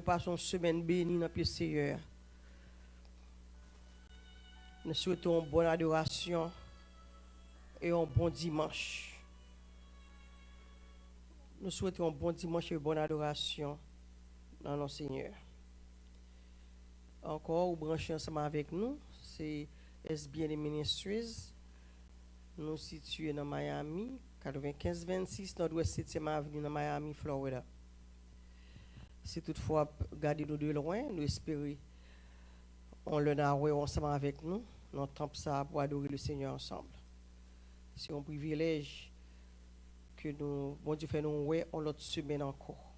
passons une semaine bénie dans le Seigneur. Nous souhaitons une bonne adoration et un bon dimanche. Nous souhaitons un bon dimanche et une bonne adoration dans notre Seigneur. Encore, vous branchez ensemble avec nous, c'est SBN Ministries. Nous situés dans Miami, 9526 Nord-Ouest 7e Avenue dans Miami, Florida. Si toutefois, gardez-nous de loin, nous espérons on le n'a ensemble avec nous, notre temps ça pour adorer le Seigneur ensemble. C'est un privilège que nous, bon Dieu fait nous ouais, on l'autre semaine encore.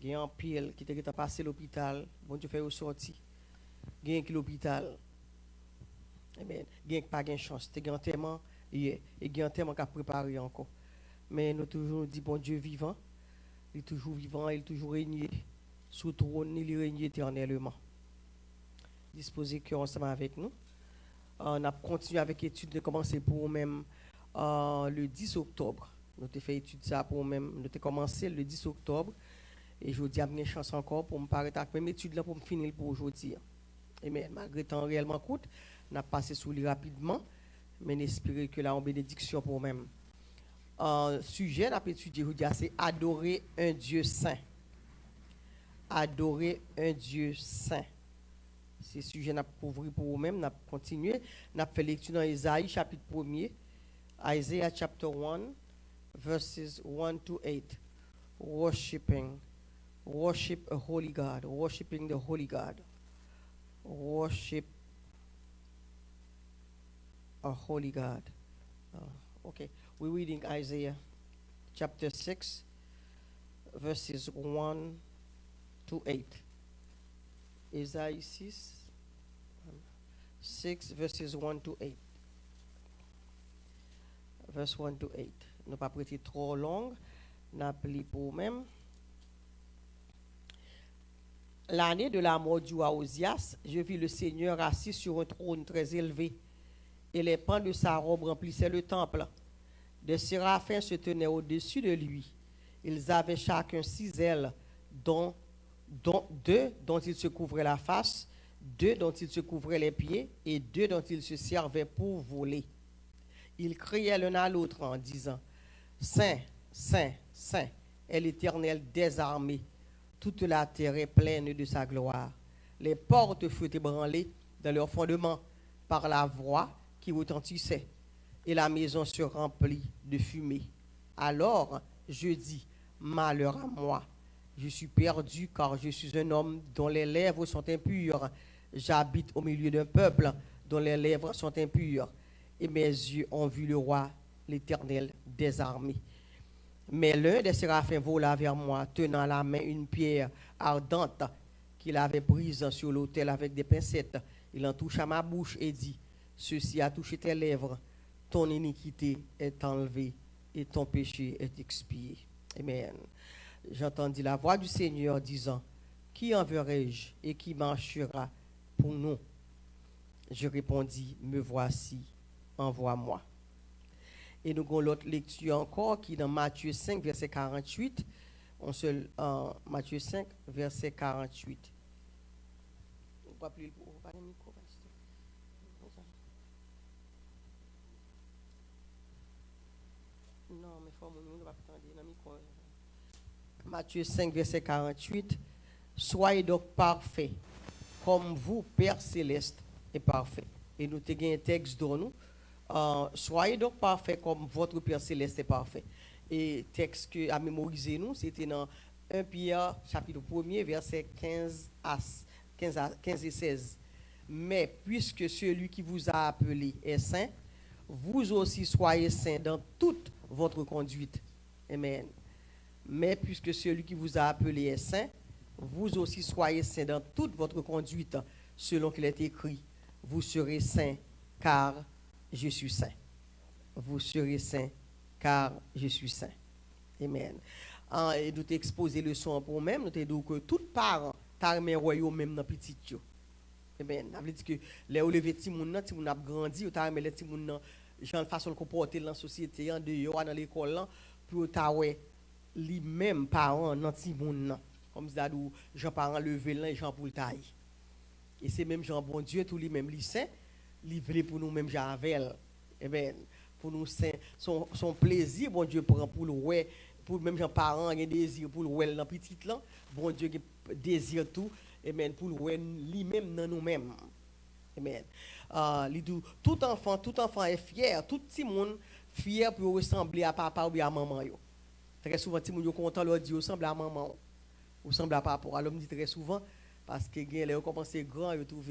Il y a un pile qui était passé l'hôpital, bon Dieu fait sorti. Il y a un l'hôpital. Amen. Il n'y a pas de chance. Il y a un tellement et il y a un tellement qu'à préparer encore. Mais nous toujours dit bon Dieu vivant, il est toujours vivant, il est toujours régné sous trône, il règne éternellement. Disposez que ensemble avec nous. On a continué avec l'étude de commencer pour nous-mêmes le 10 octobre. Nous avons fait étude ça pour nous-mêmes. Nous avons commencé le 10 octobre. Et je dis à mes chances encore pour me paraître avec même étude là pour me finir pour aujourd'hui. Amen. Malgré temps réellement court, on a passé sous lui rapidement, mais j'espère que là en bénédiction pour nous-mêmes. Sujet qu'on a étudié aujourd'hui, c'est adorer un Dieu saint. Adorer un Dieu saint. C'est sujet qu'on a ouvert pour nous-mêmes, on a continué, on a fait lecture dans Isaïe chapitre 1er, Isaiah chapter 1, verses 1 to 8. Worship a holy God, worshiping the holy God. Worship a holy God. Okay, we're reading Isaiah chapter 6, verses 1 to 8. Isaiah 6, verses 1 to 8. Verse 1 to 8. Ne pas prêter trop long, n'appelez pour même. L'année de la mort du roi Osias, je vis le Seigneur assis sur un trône très élevé, et les pans de sa robe remplissaient le temple. Des séraphins se tenaient au-dessus de lui. Ils avaient chacun 6 ailes, dont 2 dont ils se couvraient la face, 2 dont ils se couvraient les pieds, et 2 dont ils se servaient pour voler. Ils criaient l'un à l'autre en disant, « Saint, Saint, Saint est l'Éternel des armées. Toute la terre est pleine de sa gloire. Les portes furent ébranlées dans leur fondement par la voix qui retentissait, et la maison se remplit de fumée. Alors je dis, malheur à moi, je suis perdu car je suis un homme dont les lèvres sont impures. J'habite au milieu d'un peuple dont les lèvres sont impures. Et mes yeux ont vu le roi, l'Éternel des armées. Mais l'un des séraphins vola vers moi, tenant à la main une pierre ardente qu'il avait prise sur l'autel avec des pincettes. Il en toucha ma bouche et dit, « Ceci a touché tes lèvres, ton iniquité est enlevée et ton péché est expié. » Amen. J'entendis la voix du Seigneur disant, « Qui enverrai-je et qui marchera pour nous ?» Je répondis, « Me voici, envoie-moi. » Et nous avons l'autre lecture encore qui est dans Matthieu 5, verset 48. Matthieu 5, verset 48. Matthieu 5, verset 48. Soyez donc parfaits, comme vous, Père Céleste, est parfait. Et nous avons un texte dans nous. Soyez donc parfaits comme votre Père Céleste est parfait. Et texte que à mémoriser nous, c'était dans 1 Pierre chapitre 1er, verset 15 et 16. Mais puisque celui qui vous a appelé est saint, vous aussi soyez saints dans toute votre conduite. Amen. Mais puisque celui qui vous a appelé est saint, vous aussi soyez saints dans toute votre conduite, selon qu'il est écrit, vous serez saints car je suis saint. Vous serez saints, car je suis saint. Amen. Et nous t'exposer le son pour nous-mêmes, nous t'ai dit que tout parent, t'as remis royaume même dans petit yo. Amen. Ça veut dire que les lever ti moun nan, ti moun a grandi, t'as remis les ti moun nan, genre façon de comporter dans la société, en dehors dans l'école là, pour t'as ouais lui-même parent dans ti moun nan. comme ça, Jean parent lever là et Jean pour le taille. Et c'est même Jean bon Dieu, tout lui-même, lui saint, livré pour nous-mêmes, Javel. Eh bien, pour nous, son plaisir, bon Dieu prend pour le ouais, pour même Jean parent, un désir pour le ouais dans petit là, bon Dieu désire tout, eh bien, pour le ouais lui-même dans nous-mêmes. Amen. Tout enfant est fier, tout petit monde fier pour ressembler à papa ou bien à maman. Yo. Très souvent, petit monde est content leur dire ressemble à maman ou ressemble à papa. Alors, me dit très souvent, parce que les commencent grand, ils trouvent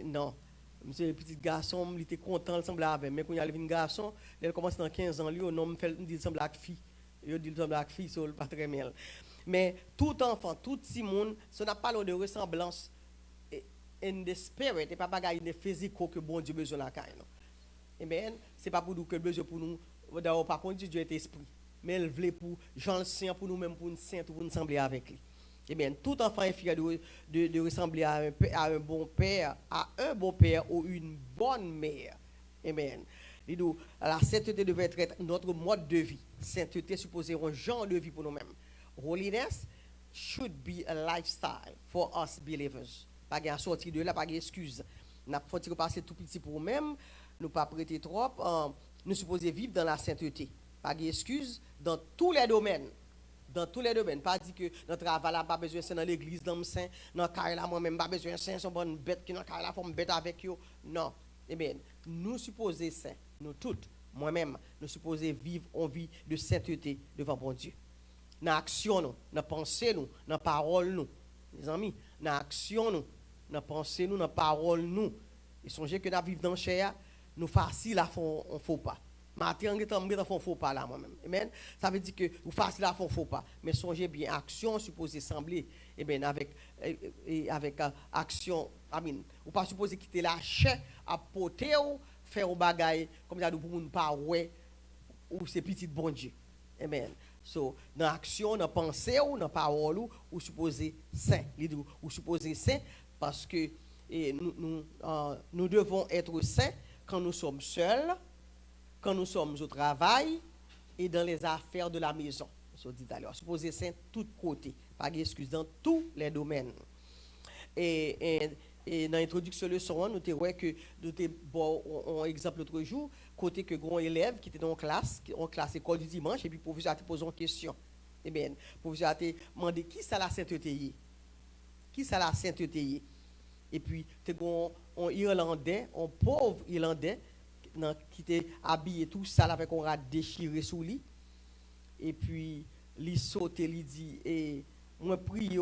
non. Monsieur petit garçon, il était content, il semble avec. Mais quand il y a un garçon, il commence dans 15 ans, lui, on me fait il semble à fille. Il dit il semble à fille, c'est pas très bien. Mais tout enfant, tout petit monde, ça n'a pas de ressemblance in the spirit, et pas bagaille de physique que bon Dieu besoin la caille. Amen. C'est pas pour nous que besoin pour nous. D'ailleurs, par contre, Dieu est esprit. Mais elle voulait pour Jean le Saint, pour nous-mêmes, pour nous saints, pour nous sembler avec lui. Amen. Tout enfant est fier de ressembler à un bon père, ou une bonne mère. Amen. La sainteté devait être notre mode de vie. Sainteté supposée un genre de vie pour nous-mêmes. Holiness should be a lifestyle for us believers. Pas de sortie de là, pas d'excuse. Nous faut passer tout petit pour nous-mêmes, nous pas prêter trop, nous supposons vivre dans la sainteté. Pas d'excuse dans tous les domaines. Dans tous les domaines. Pas dire que notre travail là, pas besoin de saint dans l'église, dans le saint, dans le carré là, moi-même, pas besoin de saint, c'est une bonne bête qui dans le carré là, faut me bête avec eux. Non. Eh bien, nous supposons saints, nous toutes, moi-même, nous supposons vivre en vie de sainteté devant bon Dieu. Dans l'action, dans la pensée, dans la parole, nous. Les amis, dans l'action, nous. Dans la pensée, nous, dans la parole, nous. Et songez que nous vivons dans le chair, nous facile à faire un faux pas. Matin, on est en faux pas là, moi-même. Amen. Ça veut dire que nous facile à faire un faux pas. Mais songez bien, action supposée sembler, eh bien, avec action, amen. Ou pas supposé quitter la chair, à porter ou faire un bagage, comme ça, pour nous pas ouais, ou c'est petit bon Dieu. Amen. So, dans l'action, dans la pensée, ou dans la parole, ou supposé saint. Ou supposé saint, parce que nous devons être saints quand nous sommes seuls, quand nous sommes au travail et dans les affaires de la maison. Supposé saint de tous côtés, pas d'excuse dans tous les domaines. Et dans l'introduction de leçon, nous avons vu que nous avons un exemple l'autre jour, côté que grand élève qui était en classe école du dimanche, et puis le professeur a posé une question. Eh bien, le professeur a demandé qui ça la sainteté. Qui ça la sainteté. Et puis, tu as un Irlandais, un pauvre Irlandais, qui était habillé tout ça avec un rat déchiré sous lui. Et puis, il saute, il dit, et moi prie,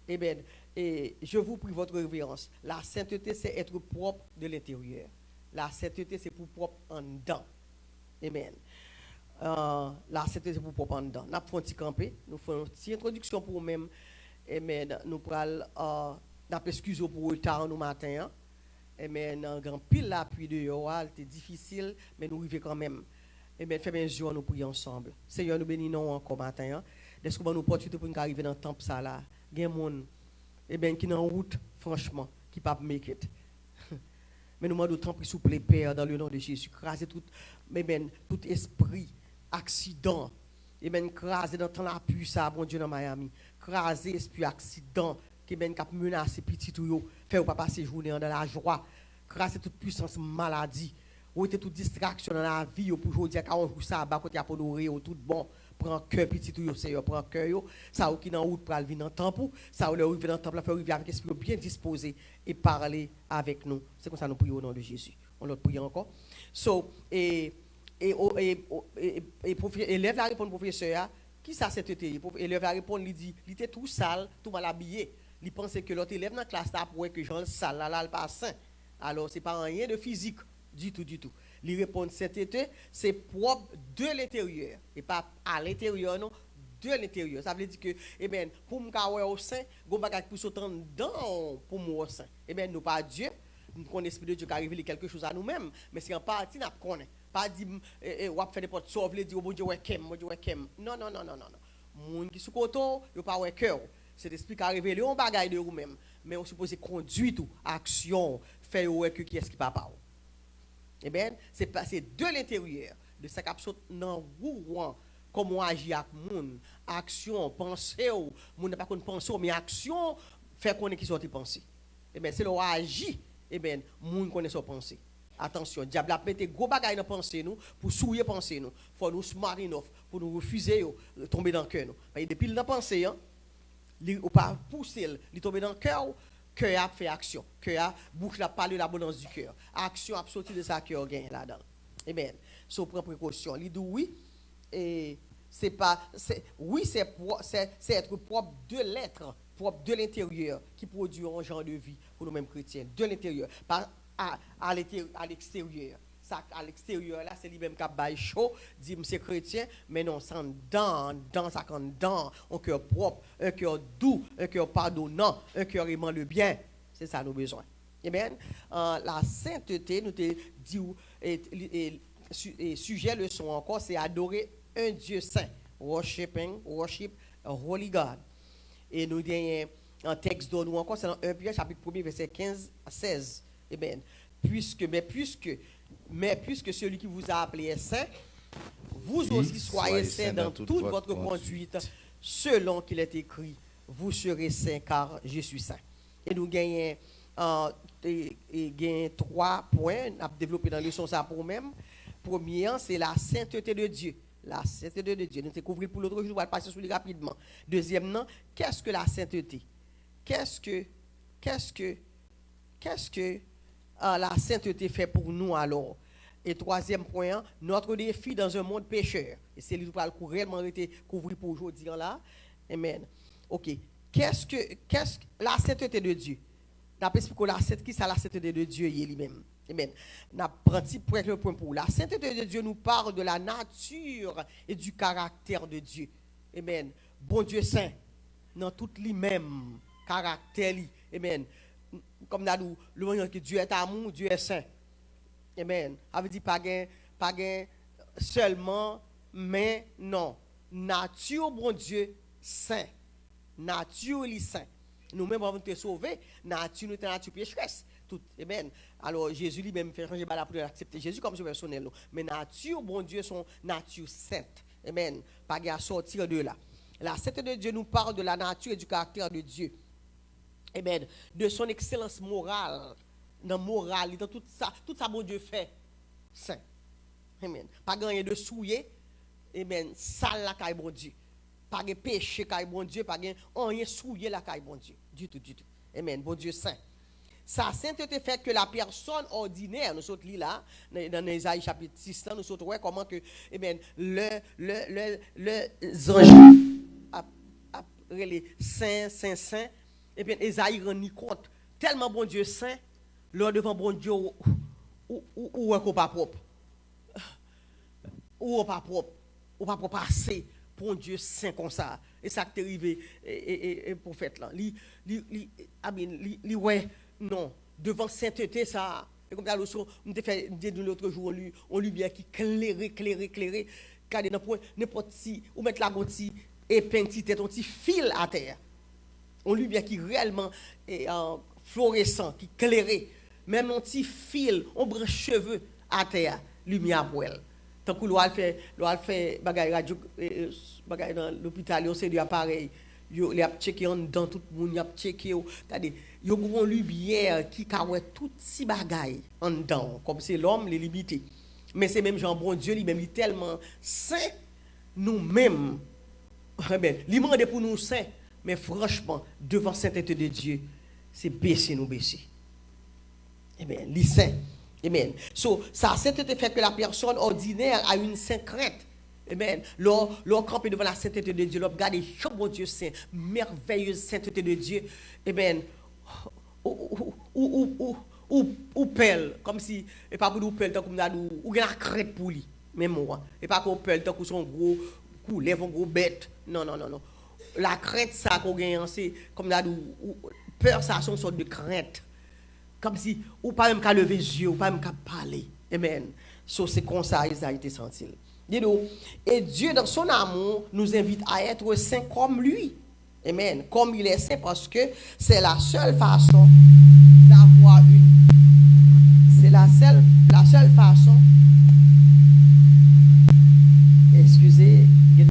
eh bien, et je vous prie votre révérence. La sainteté, c'est être propre de l'intérieur. La sainteté, c'est pour propre en dedans. Amen. La sainteté, c'est pour propre en dedans. Nous avons fait un petit campé, nous faisons une petite introduction pour nous-mêmes. Amen. Nous prenons excuse pour le retard nous matin. Amen. Un grand pile l'appui de Yoal, c'était difficile, mais nous arrivons quand même. Amen. Fais bien jour, nous prions ensemble. Seigneur, nous bénissons encore matin. Est-ce que nous opportunité pour nous arriver dans le temple ça là? Il y a des gens qui sont en route, franchement, qui ne peuvent pas make it. Mais nous demandons autant pour s'il vous plaît, Père, dans le nom de Jésus. Craser tout esprit, accident. Craser dans ton appui, ça, bon Dieu, dans Miami. Craser esprit, accident, qui a menacé petit tout, faire pas passer journée dans la joie. Craser toute puissance maladie. Ou était toute distraction dans la vie, pour aujourd'hui, quand on joue ça, côté pour nous, tout bon. Prends cœur petit tout, Seigneur, prends cœur. Ça, qui dans route pour aller dans le temple. Ça, le arriver dans le temple, faire arriver avec l'esprit bien disposé et parler avec nous. C'est comme ça nous prions au nom de Jésus. On le prie encore. So, élève la réponse professeur, qui ça c'est été? Élève la réponse, il dit, il était tout sale, tout mal habillé. Il pensait que l'autre élève dans la classe là pour que Jean le sale, là, le pas saint. Alors, c'est pas rien de physique, du tout. Il répond sainteté, c'est propre de l'intérieur. Et pas à l'intérieur, non, de l'intérieur. Ça veut dire que, eh bien, pour me faire au sein, il y a pour sauter dedans pour moi au sein. Eh bien, nous pas Dieu, nous connaissons l'Esprit de Dieu qui a révélé quelque chose à nous-mêmes, mais c'est en partie, nous connaissons. Pas dire, on va faire des portes sauves, dire, bon Dieu, ouais, non. Moun qui sous côté, il pas ouais cœur. C'est l'Esprit qui a révélé un bagage de vous-même. Mais on suppose conduire tout, action, faire ouais que qui est-ce qui pas parle. Eh bien, c'est passé de l'intérieur, de sa capsule dans vous, comment agir avec moun, action, pensée, moun n'a pas qu'on pense, mais action fait qu'on est qui sorti penser. Eh bien, c'est le agir, eh bien, moun connaît son pensée. Attention, diable a pété gros bagaille dans pensée nous pour souiller pensée nous. Faut nous smart enough pour nous refuser tomber dans le cœur nous. Parce que depuis dans pensée hein, ou pas pousser, il tomber dans le cœur, cœur a fait action. Cœur a bouche a parlé l'abondance du cœur. Action a sorti de ça cœur gain là-dedans. Amen. So prend précaution. Il dit oui et c'est pas oui c'est être propre de l'être, propre de l'intérieur qui produit un genre de vie pour nous-mêmes chrétiens, de l'intérieur, pas à l'extérieur. Ça, à l'extérieur, là, c'est lui-même qui a bail chaud, dit c'est chrétien, mais non, c'est dans ça, dans un cœur propre, un cœur doux, un cœur pardonnant, un cœur aimant le bien. C'est ça nos besoins. Eh bien, la sainteté, nous te dit, et sujet, leçon encore, c'est adorer un Dieu saint. Worship a holy God. Et nous avons un texte de nous encore, c'est dans 1 Pierre, chapitre 1, verset 15 à 16. Amen. Puisque celui qui vous a appelé est saint, vous aussi soyez saints dans toute votre conduite, selon qu'il est écrit, vous serez saints car je suis saint. Et nous gagnons 3 points à développer dans le leçon ça pour nous-mêmes. Premier, c'est la sainteté de Dieu. La sainteté de Dieu. Nous découvrons pour l'autre jour, on va passer sur lui rapidement. Deuxièmement, qu'est-ce que la sainteté? Qu'est-ce que la sainteté fait pour nous alors? Et troisième point, notre défi dans un monde pécheur. Et c'est lui qui va réellement été couvert pour aujourd'hui là. Amen. Ok. Qu'est-ce que la sainteté de Dieu? D'après ce que la sainteté de Dieu est lui-même. Amen. Le point pour la sainteté de Dieu nous parle de la nature et du caractère de Dieu. Amen. Bon Dieu saint, dans tout lui-même caractère. Amen. Comme nous le que Dieu est amour, Dieu est saint. Amen. Avait dit pas gain seulement, mais non. Nature, bon Dieu, saint. Nature, il est saint. Nous-mêmes, avons été sauvés. Nature, nous sommes nature pécheresse. Tout. Amen. Alors, Jésus lui-même fait changer la pour accepter Jésus comme sauveur personnel. Mais nature, bon Dieu, son nature sainte. Amen. Pas gain à sortir de là. La sainteté de Dieu nous parle de la nature et du caractère de Dieu. Amen. De son excellence morale. Dans morale, dans tout ça bon Dieu fait saint. Amen. Pas gagner de souiller, amen, sale la caille bon Dieu. Pas de péché caille bon Dieu, pas de rien souiller la caille bon Dieu. Du tout. Amen. Bon Dieu saint. Sa sainteté fait que la personne ordinaire, nous sommes là, dans Isaïe chapitre 6, nous sommes comment que, amen, les anges, les saints, et bien Isaïe rend compte, tellement bon Dieu saint, lors devant bon Dieu, ou un pas propre. Ou pas propre. Ou pas propre assez pour un Dieu saint comme ça. Et ça qui est arrivé, et prophète là. Ouais, non. Devant sainteté, ça. Et comme ça, on te fait l'autre jour, on lui bien qui éclairé. Car n'importe si, ou mettre la goutte, épingle, ton petit fil à terre. On lui bien qui réellement est fluorescent, qui éclairé. Même un petit fil, on branche cheveux à terre, lumière pour elle. Tant que l'on fait bagaille radio, bagaille dans l'hôpital, on sait du appareil, il a checké dans tout le monde, il a checké, c'est-à-dire, il y a une lumière qui carouette tout si bagaille en dedans, comme c'est l'homme, les limités. Mais c'est même Jean bon Dieu, lui-même, il est tellement saint, nous-mêmes, il demande pour nous saints, mais franchement, devant la sainteté de Dieu, c'est baisser. Amen. Les saints. Amen. So, ça sainteté fait que la personne ordinaire a une sainte crainte. Amen. L'on campe devant la sainteté de Dieu, l'on regarde chaque bon Dieu saint, merveilleuse sainteté de Dieu. Amen. Ou pelle, comme si, et pas pour nous pelle, tant comme nous, ou la crête pour lui, même moi. Et pas qu'on pelle, tant qu'on son gros coup, lève un gros bête. Non. La crainte, ça qu'on gagne, c'est comme nous, peur, ça, c'est une sorte de crainte. Comme si, ou pas même qu'à lever les yeux, ou pas même qu'à parler. Amen. So, c'est comme ça, ils ont été sentis. Dis-nous, et Dieu, dans son amour, nous invite à être saints comme lui. Amen. Comme il est saint, parce que c'est la seule façon d'avoir c'est la seule façon. Excusez, il y a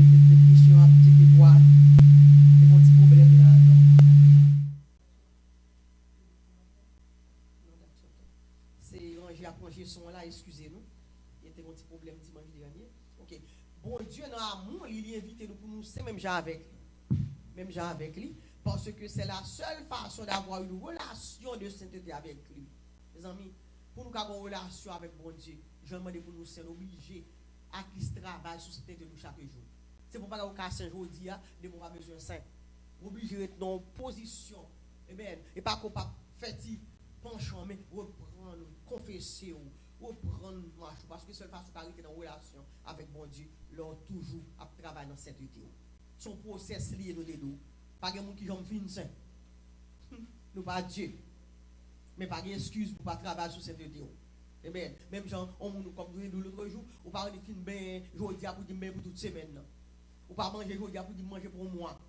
changer son là, excusez-nous. Il y a un petit problème dimanche dernier. Ok. Bon Dieu, dans l'amour, il invite nous pour nous, c'est même gens avec lui. Même gens avec lui. Parce que c'est la seule façon d'avoir une relation de sainteté avec lui. Les amis, pour nous avoir une relation avec bon Dieu, je demande pour nous, c'est obligé à qui se travaille sur cette de nous chaque jour. C'est pour pas qu'on casse un jour dire de mon besoin saint. Obligé d'être dans une position. Et pas qu'on pas fait penchant, mais reprendre, confesser, reprendre marche. Parce que seule façon d'arrêter dans une relation avec bon Dieu, l'on toujours à travailler dans cette idée. Son process lié dans les deux. Pas de monde qui j'en fin saint. Nous pas Dieu. Mais pas d'excuse pour pas travailler sur cette idée. Même gens, comme nous l'autre jour, on parle de fin ben, je dis pour dire ben pour toute semaine. Ou pas manger, je dis pour dire manger pour moi.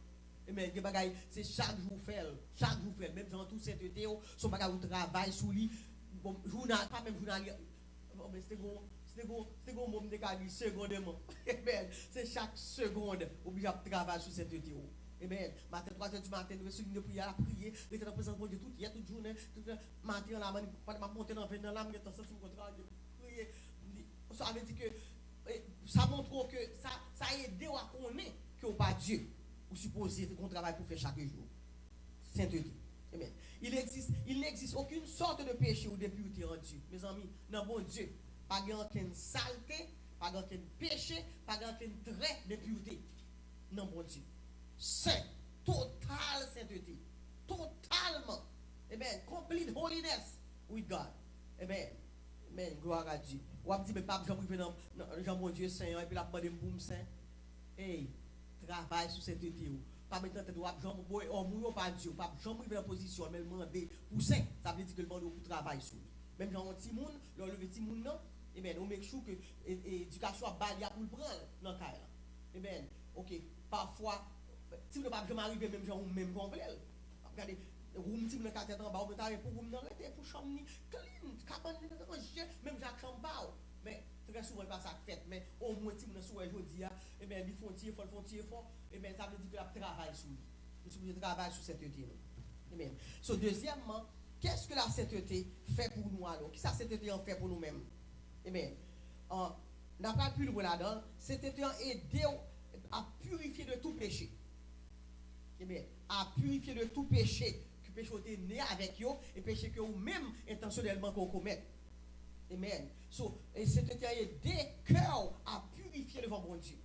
C'est chaque jour faire. Chaque jour faire. Même gens, tout cette idée, son bagage au travail sous lui. Bon, journal, pas même journal. C'est un moment de calcul secondement. C'est chaque seconde obligé de travailler sur cette idée. Matin 3h du matin, nous sommes prière, prier, nous sommes présents pour Dieu toute journée, tout matin, la main, pas monter dans l'âme, nous sommes contrat de prier. Ça veut dire que ça montre que ça aide à connaître que pas Dieu, ou supposé qu'on travaille pour faire chaque jour. Sainteté. Amen. Il n'existe aucune sorte de péché ou de pureté en Dieu. Mes amis, dans bon Dieu, pas aucune saleté, pas aucun péché, pas aucun trait de pureté. Non, bon Dieu. Saint, total sainteté, totalement, complete holiness with God, amen, gloire à Dieu. Ou à dire, mais pas Jean mon Dieu Saint, et puis la demande boum Saint, hey, travaille sur sainteté, pas maintenant de Jean mon pas Dieu, pas Jean mon en position, mais demander pour Saint, ça veut dire que le demande pour travail sur lui. Même Jean petit monde, le petit monde non, on make sure que l'éducation a balia pour le prendre dans le cas. Ok, parfois. Si vous ne pouvez pas arriver même gens même complet. Regardez, room si vous n'avez pas en bas, vous avez pour room dans l'été pour chambre clean, cabane ranger, même Jacques chambre. Mais très souvent il pas ça fait, mais au moins si vous ne souhaitez aujourd'hui, ils font tirer fort, ça veut dire que la travail sur lui. Vous travail sur cette idée. Amen. So deuxièmement, qu'est-ce que la sainteté fait pour nous alors? Qu'est-ce que la sainteté en fait pour nous-mêmes? Amen. N'a pas pu le voir là-dedans, sainteté en aider à purifier de tout péché. À purifier de tout péché, que péché est né avec vous, et péché que vous-même intentionnellement qu'on commet. Amen. So, et c'est aider cœur à purifier devant mon Dieu.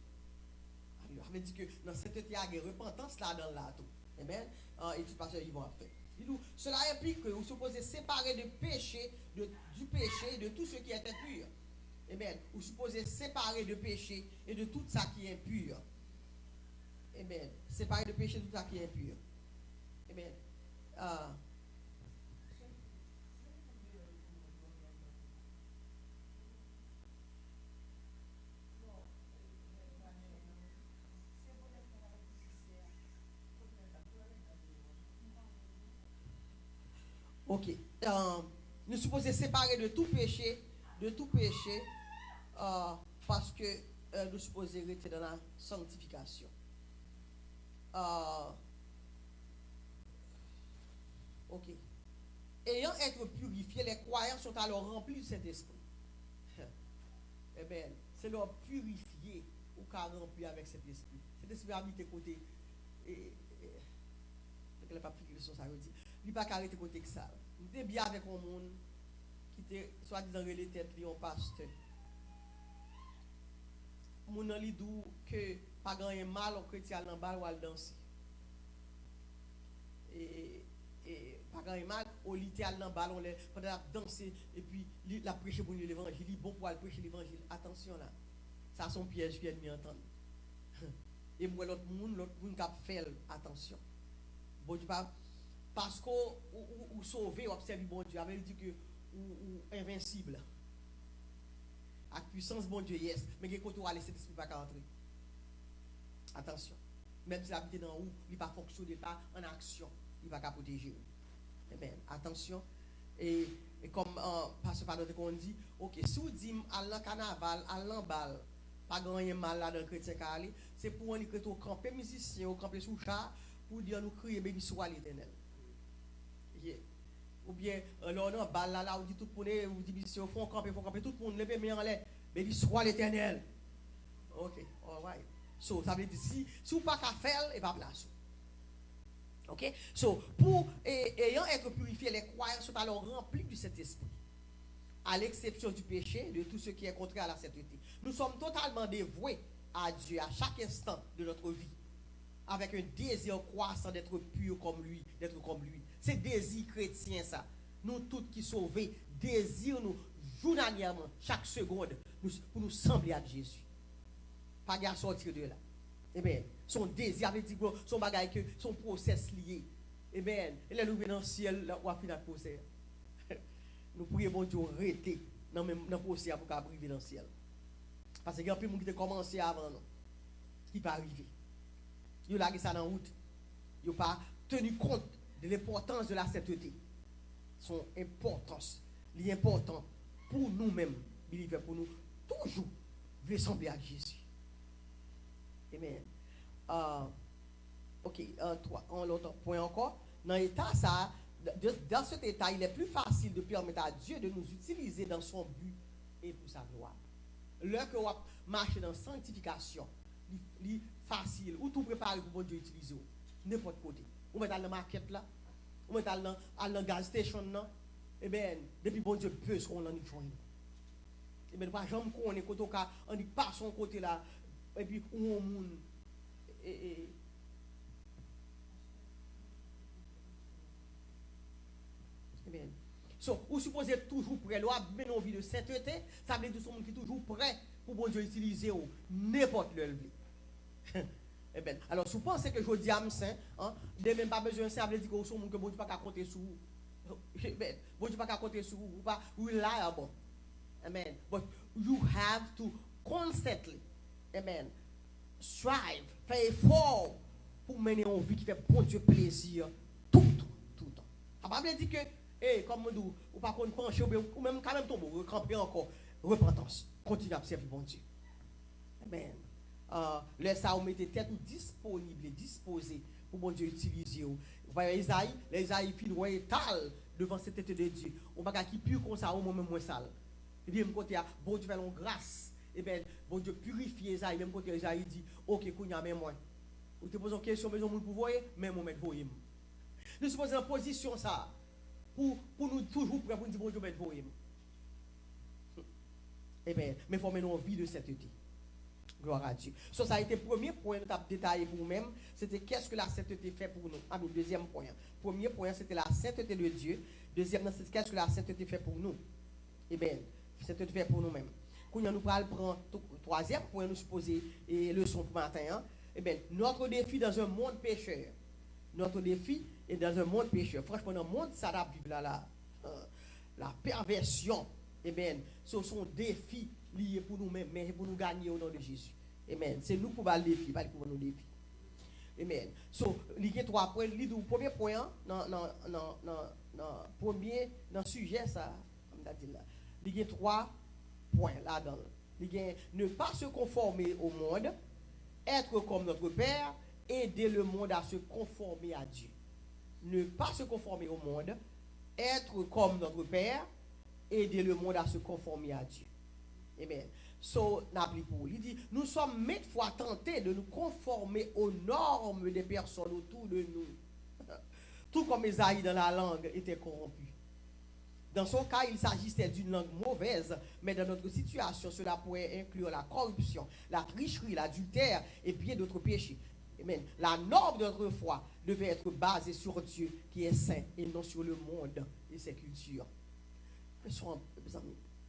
Alors, ça veut dire que dans cette il y a une repentance là-dedans là tout. Amen. Et tu passes ils vont faire. Cela implique que vous supposez séparer du péché, du péché, de tout ce qui est impur. Amen. Vous supposez séparer de péché et de tout ça qui est impur. Amen. Séparer de péché de tout ça qui est impur. Amen. Ok. Nous supposons séparer de tout péché, parce que nous supposons rester dans la sanctification. Ok. Ayant être purifiés, les croyants sont alors remplis de cet esprit. Eh bien, c'est leur purifier ou qu'à remplir avec cet esprit. Cet esprit habite côté. Et ne pas appliquer sur ça, dit. Il n'y a pas qu'à arrêter côté que ça. Il était bien avec un monde qui était soi-disant les têtes, lui, on pasteur. Mon nan li dou que pas grand mal au chrétien dans bal ou al danser. Et pas grand mal au littéral dans bal on les pendant danser et puis la prêcher pour l'évangile, il bon pour aller prêcher l'évangile. Attention là. Ça son piège qui ennemi entendre. Et moi l'autre monde qui fait attention. Bon Dieu pas parce que ou sauver ou observer bon Dieu avait dit que ou invincible. Avec puissance, bon Dieu, yes. Mais quand on va laisser l'esprit pas rentrer. Attention. Même si l'habité dans où, il ne va pas fonctionner pas en action. Il va pas protéger. Amen. Attention. Et comme Pasteur Pardon qu'on dit, ok, si vous dites à l'an carnaval, à l'an bal, pas grand mal là dans le chrétien carré, c'est pour nous que au camper musicien, au camper sous chat, pour dire nous crier béni soit l'Éternel. Yeah. Ou bien, là, on a balle là, on dit tout le monde, on dit mission, font camper, tout le monde, levez main en l'air. Mais il soit l'éternel. Ok, alright. So, ça veut dire, si vous pas qu'à faire, il va place. Ok? So, pour ayant être purifié, les croyants sont alors remplis du Saint-Esprit. À l'exception du péché, de tout ce qui est contraire à la sainteté. Nous sommes totalement dévoués à Dieu à chaque instant de notre vie. Avec un désir croissant d'être pur comme lui, d'être comme lui. C'est désir chrétien ça. Nous tous qui sauvés, désirons journalièrement, chaque seconde, pour nous sembler à Jésus. Pas qu'à sortir de là. Eh bien, son désir, avec son bagage, son process lié. Eh bien, il est nous dans le ciel, là, on va finir le procès. Nous prions bon Dieu arrêter dans le procès pour arriver dans le ciel. Parce qu'il y a un peu de monde qui a commencé avant nous. Qui va arriver. Ils ont lâché ça dans la route. Ils n'ont pas tenu compte de l'importance de la sainteté. Son importance. L'important pour nous-mêmes, pour nous, toujours, ressembler à Jésus. Amen. Ok, l'autre point encore. Dans l'état, ça, dans cet état, il est plus facile de permettre à Dieu de nous utiliser dans son but et pour sa gloire. L'heure que on marche dans la sanctification, c'est facile. Ou tout préparer pour bon Dieu utiliser. N'importe côté. Ou mettre dans la market là, ou mettre dans la gas station là. Eh bien, depuis bon Dieu peut ce qu'on en y joint. Eh bien, pas jamais qu'on est côté on dit pas son côté là. Et puis, où on moun. Amen. So, vous supposez toujours prêt. L'on a une vie de sainteté. Ça veut dire que monde qui est toujours prêt pour bon Dieu utiliser n'importe le lever. Eh bien, alors, si vous pensez que je dis à saint, de même pas besoin de ça, veut dire que vous que bon Dieu pas qu'à compter sur vous. Bon Dieu pas qu'à compter sur vous. Vous pas reliable. Amen. But you have to constantly, amen, strive, faire effort pour mener une vie qui fait bon Dieu plaisir tout le temps. Ça ne veut pas dire que, comme on dit, ou pas qu'on penche, ou même quand même tomber, recamper encore, repentance, continue à servir bon Dieu. Amen. Laisse ça, vous mettez tête disponible, disposé pour bon Dieu utiliser. Vous voyez Isaïe fil loin étal devant cette tête de Dieu. On va qui pur comme ça, au moment moins sale. Et bien, côté, bon Dieu fait une grâce. Et bien, bon Dieu purifie Isaïe. Même côté, Isaïe dit, ok, qu'on y a même moi. Vous te posez une question, mais vous voyez, même moi, voyez. Nous sommes en position ça. Pour nous toujours prêts pour nous dire, bon Dieu, voyez. Eh bien, mais il faut mener une vie de sainteté. Gloire à Dieu. Ça a été le premier point que tu as détaillé pour vous-même. C'était qu'est-ce que la sainteté fait pour nous. Ah, mais deuxième point. Premier point, c'était la sainteté de Dieu. Deuxième, c'est qu'est-ce que la sainteté fait pour nous. Eh bien, sainteté fait pour nous-mêmes. Quand nous prenons troisième point, nous supposer et leçon pour matin. Eh bien, notre défi dans un monde pécheur. Notre défi est dans un monde pécheur. Franchement, dans le monde, ça va vivre la perversion. Eh bien, ce sont des défis liés pour nous-mêmes, mais pour nous gagner au nom de Jésus. Amen. C'est nous pour le défi, pas pour nos défis. Amen. So, il y a trois points. Le premier point, dans le sujet, ça, il y a trois points là-dedans. Il y a ne pas se conformer au monde, être comme notre Père, aider le monde à se conformer à Dieu. Ne pas se conformer au monde, être comme notre Père, aider le monde à se conformer à Dieu. Amen. So, il dit, nous sommes maintes fois tentés de nous conformer aux normes des personnes autour de nous. Tout comme Esaïe dans la langue était corrompu. Dans son cas, il s'agissait d'une langue mauvaise, mais dans notre situation, cela pourrait inclure la corruption, la tricherie, l'adultère et bien d'autres péchés. Amen. La norme de notre foi devait être basée sur Dieu qui est saint et non sur le monde et ses cultures.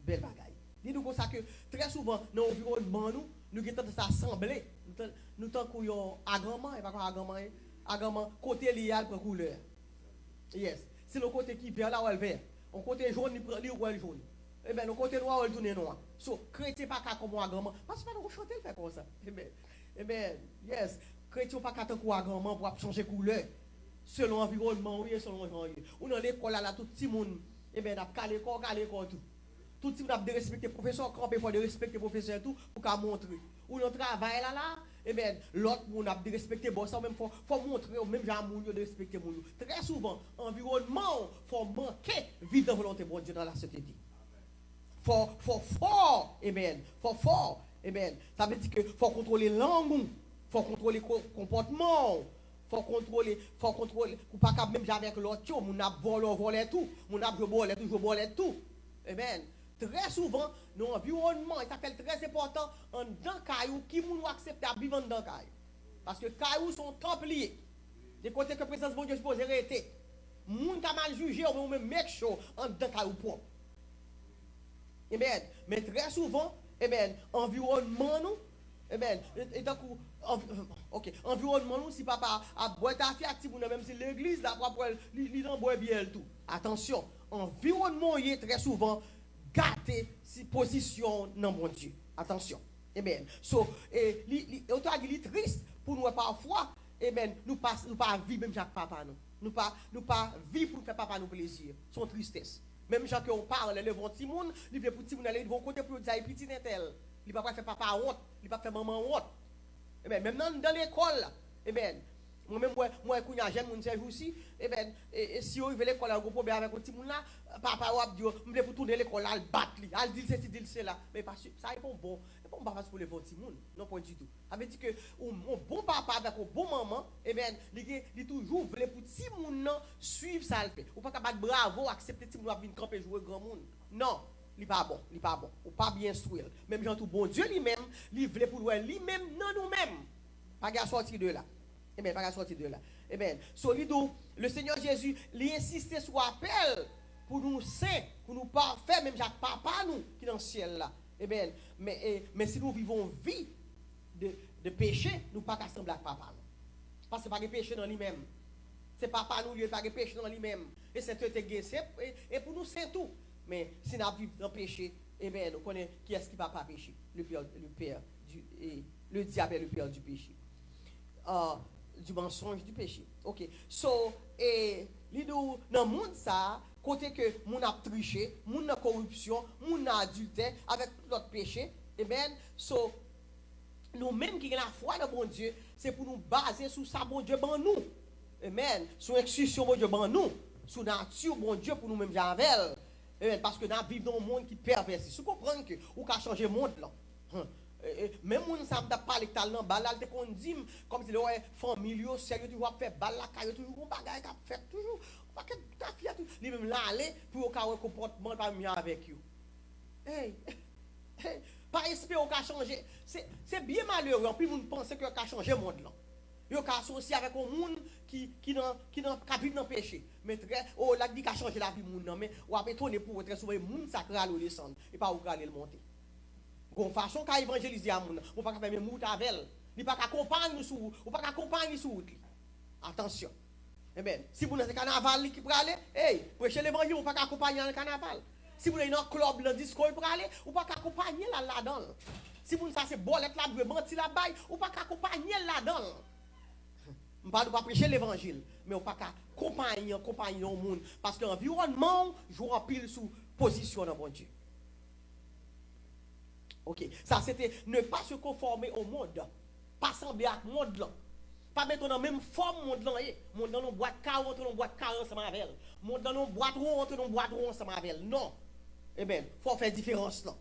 Belle bagaille. Dis-nous comme ça que très souvent, dans l'environnement, nous avons tendance à assembler. Nous avons agrément, et pas agrément, côté lial pour couleur. Yes. C'est le côté qui vert là où elle vert. On côté jaune, il prend le jaune. Eh bien, le côté noir, il tourne noir. So, chrétien pas qu'à comme agrément. Parce que nous chanter le fait comme ça. Eh bien, yes. Chrétien pas qu'à tant agrément pour changer couleur. Selon l'environnement, oui, selon le genre. Ou dans l'école, là, tout le monde, eh bien, on a calé corps, tout. Tout le monde a de respecter le professeur, camper pour de respecter le professeur, tout, pour qu'à montrer. Ou dans le travail, là, Amen. L'autre, on a de respecter bon, ça même faut montrer, même j'ai moun de respecter moun. Très souvent, environnement, faut manquer vivre dans la volonté de Dieu dans la société. Faut fort, amen. Faut fort, amen. Ça veut dire que faut contrôler langue, faut contrôler comportement, faut contrôler, ou pas qu'à même avec l'autre, moun a volé tout, moun a volé tout, amen. Très souvent, dans l'environnement, il s'appelle très important en dans caillou qui nous accepte à vivre dans caillou. Parce que caillou sont templiers. Des côtés que la présence de Dieu suppose arrêter. Moun qui a mal jugé ou même make show en dans caillou propre. Amen. Mais très souvent, amen, environnement nous, amen, et donc OK, environnement nous si papa a boire ta fiati pour même si l'église là pour li dans boire bien tout. Attention, environnement est très souvent gâter si position dans mon Dieu. Attention. Amen. So, autant dit triste pour nous parfois, amen, nous pas vivre même Jacques papa nous. Nous pas vivre pour faire papa nous plaisir. Son tristesse. Même gens qui on parle, les vont petit monde, ils veulent pour petit monde aller de côté pour dire petit netel. Il pas faire papa honte, il pas faire maman honte. Amen. Même dans l'école, amen. Moi-même, moi, quand j'aime mon service aussi, si on veut l'école, on a un problème avec un petit monde là, papa ou abdi, on veut pour tourner l'école là, le battre, il dit ceci, dit cela. Mais parce que ça n'est pas bon. C'est pas bon pour les petits monde, non pas du tout. Ça veut dire que un bon papa avec un bon maman, il toujours veut pour petit monde suivre ça le fait. Ou pas capable bravo, accepter petit monde venir camper jouer grand monde. Non. Il pas bon, ou pas bien instruire. Même Jean tout bon Dieu lui-même, il veut pour lui-même non nous-mêmes. Pas qu'à sortir de là. Pas qu'à sortir de là. Solido, le Seigneur Jésus, il insiste sur l'appel pour nous saints, pour nous parfaits, même Jacques Papa nous qui est dans le ciel là. Mais si nous vivons vie de péché, nous ne pouvons pas ressembler à Papa nous. Parce que ce n'est pas de péché dans lui-même. C'est Papa nous, il n'y a pas de péché dans lui-même. Et c'est tout et pour nous c'est tout. Mais si nous vivons dans le péché, nous connaissons qui est-ce qui ne va pas pécher. Le diable est le père du péché. Du mensonge, du péché. OK. So, dans le monde ça, côté que mon a triché, mon a corruption, mon a adultère avec l'autre péché, so nous-mêmes qui avons la foi dans bon Dieu, c'est pour nous baser sur ça bon Dieu ban nous. Amen. Sur l'exclusion bon Dieu ban nous, sur nature bon Dieu pour nous-mêmes javel. Parce que nous vivons dans un monde qui pervertit. Vous comprenez que ou qu'a changer le monde là. Même si ça m'a parlé que talent balal te qu'on dit comme si le famille sérieux tu vas faire balle la caille toujours bagaille qu'a fait toujours pas que ta fille lui même là aller pour au comportement pas mieux avec you. Pas espérer au cas changer. C'est bien malheureux puis moun penser que qu'a changer monde là. Yo qu'a associé avec un monde qui vit dans péché. Mais très là dit qu'a changer la vie monde mais ou a étonné pour très souvent monde ça crale le descendre et pas ou crale le monter. Gon façon qu'a évangéliser à moun, on pas faire même mout avec elle. Il pas accompagner sous ou pas accompagner sous route. Attention. Si vous dans carnaval qui pour aller, prêcher l'évangile ou pas accompagner dans le carnaval. Si vous dans un club dans disco pour aller, ou pas accompagner là-dedans. Si vous ça c'est bolette là, vous mentir là-bas, ou pas accompagner là-dedans. On pas prêcher l'évangile, mais on pas accompagner au monde parce que l'environnement joue en pile sous position dans bon Dieu. OK, ça c'était ne pas se conformer au monde, pas sembler à monde là. Pas mettre dans la même forme monde là, monde dans une boîte 40, dans une boîte 40 ensemble avec elle. Monde dans une boîte rond, dans une boîte rond ensemble avec elle. Non. Faut faire différence là.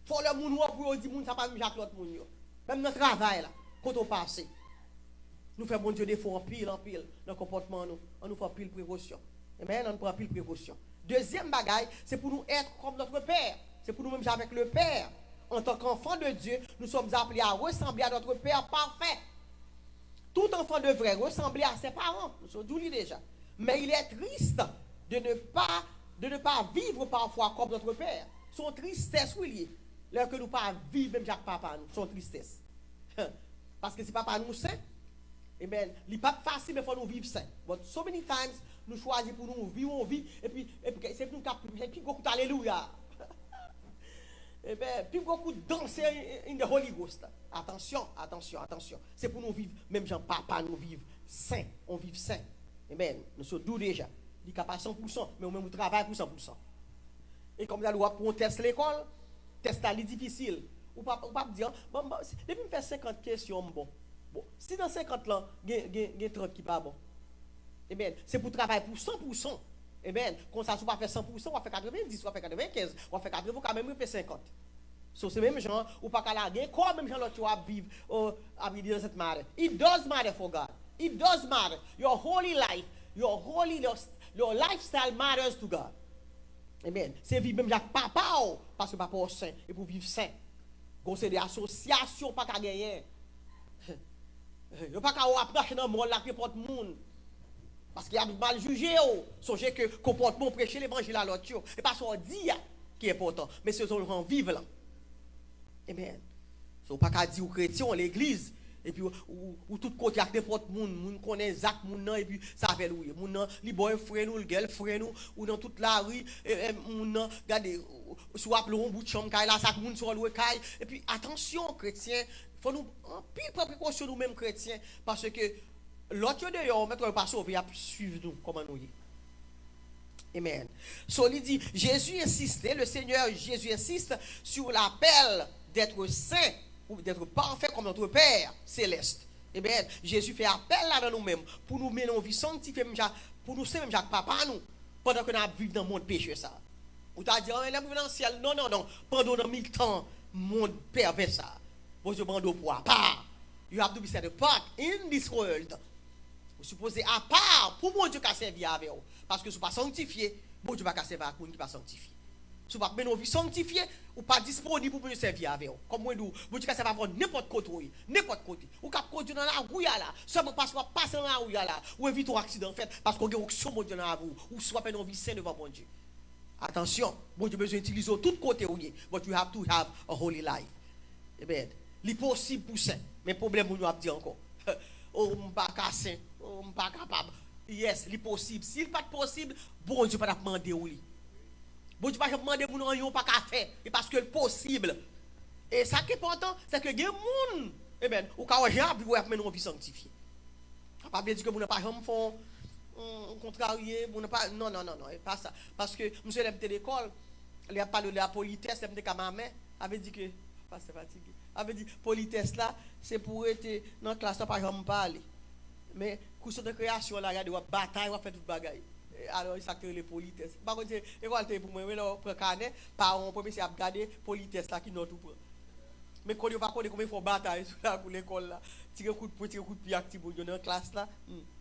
Faut le monde pour dire monde ça pas même Jacques l'autre monde. Même dans le travail là, quand on passe. Nous faisons bon Dieu des fois en pile dans le comportement nous, on nous fait pile précaution. On prend pile précaution. Deuxième bagaille, c'est pour nous être comme notre Père. C'est pour nous-mêmes avec le Père. En tant qu'enfant de Dieu, nous sommes appelés à ressembler à notre Père parfait. Tout enfant devrait ressembler à ses parents. Nous sommes dit déjà. Mais il est triste de ne pas vivre parfois comme notre Père. Son tristesse, oui, là que nous ne pas vivre même avec papa, nous, son tristesse. Parce que si papa nous sait, il n'est pas facile, mais il faut nous vivre sain. But so many times, nous choisissons pour nous vivre, on vit, et puis c'est pour nous qui alléluia. Puis beaucoup danser in the Holy Ghost. Attention. C'est pour nous vivre, même Jean papa nous vivre sain, on vive sain. Nous sommes doux déjà. Il n'y a pas 100%, mais on travaille pour 100%. Et comme la loi pour un test l'école, test est difficile. Ou pas dire, bon, depuis me faire 50 questions, bon. Bon, si dans 50 ans, il y a 30 qui pas bon. Eh bien, c'est pour travailler pour 100%. Eh bien, quand ça, ne pas faire 100%, on va faire 90, on va faire 95, on va faire 80, quand même, on fait 50. So, c'est même gens, ou pas qu'à la guerre, comme même gens l'autre va vivre à dans cette matter. It does matter for God. It does matter. Your holy life, your lifestyle matters to God. Amen. C'est vivre même avec papa, parce que papa est saint, et pour vivre saint. Donc c'est des associations pas qu'à gagner. Il n'y a pas qu'à approcher dans le monde là qui porte monde. Parce qu'il y a mal jugé. Songez que comportement prêcher l'évangile à l'autre. Et pas ce dit qui est important, mais c'est ce qu'on vivre là. Amen. So pas qu'à dire aux chrétiens, l'église, et puis ou tout côté avec n'importe monde connaît Zach moun et puis ça fait louer moun nan li boy frère nous le girl frère nous ou dans toute la rue moun nan regardez soit plon bout de chambre kay là ça moun sur louer kay et puis attention chrétiens faut nous en pile précaution nous mêmes chrétiens parce que l'autre dehors mettre pas sauver à suivre nous comment nous y. Amen. So il dit Jésus insistait, le Seigneur Jésus insiste sur l'appel d'être saint ou d'être parfait comme notre Père céleste. Eh bien, Jésus fait appel là dans nous-mêmes pour nous mener en vie sanctifiée, pour nous servir même papa nous, pendant que nous vivons dans le monde péché ça. Ou t'as dit, il est dans le ciel. Non, non, non. Pendant 1000 temps, monde pervers ça. Vous vous demandez pour à part. You have to be set apart in this world. Vous supposez à part pour mon Dieu qui a servi avec vous. Parce que si vous ne pas sanctifié, mon Dieu va servir avec vous qui ne pas sanctifié. Si vous ne pas mener une vie sanctifiée, ou pas disponible pour nous servir avec vous. Comme moi, vous dites que ça va prendre n'importe côté, n'importe côté. Ou cap conduire dans la rue là, seulement parce qu'on passe dans la rue là, ou évite un accident fait parce qu'on a une option mon Dieu dans vous, ou soit une vie saine devant mon Dieu. Attention, mon Dieu besoin d'utiliser tout côté où il est, but you have to have a holy life. Eh bien, c'est possible pour ça, mais le problème vous nous a dit encore. Oh, je pas cassé, oh, je pas capable. Yes, c'est possible. S'il n'est pas possible, bon Dieu pas demander où il. Bon Dieu pas demander pour nous rien pas qu'à faire, et parce que c'est possible. Et ça qui est important, c'est que des gens, eh bien, ou quand j'ai appris à mener une vie sanctifiée. Pas bien dire que vous n'avez pas jamais fait contrarié, vous n'avez pas non, pas ça. Parce que monsieur l'aime de l'école, il a parlé de la politesse, l'aime de ma mère, avait dit que pas c'est fatigué. Avait dit politesse là, c'est pour être dans la classe pas jamais parler. Mais cours de création là, regardez, bataille, on fait toute bagaille. Alors, ça crée les politesses. Par contre, école pour moi, mais là, pour canet, par on peut essayer de garder politesse là qui nous tout prend. Mais quand on va connaître comment il faut bataille pour l'école là, tirer coup de poing, tirer coup de pied actif dans la classe là,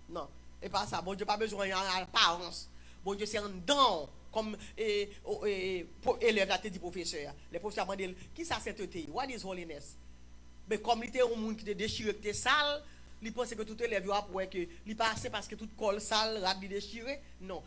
non. Et pas ça, bon Dieu pas besoin d'apparence. Bon Dieu c'est un don comme élève là te dit professeur. Les professeurs demandent qui ça sainteté? What is holiness? Mais comme il était un monde qui te déchiré, qui était sale, il pense que tout élève a pour que il passe parce que tout col sale, rad déchiré. Non.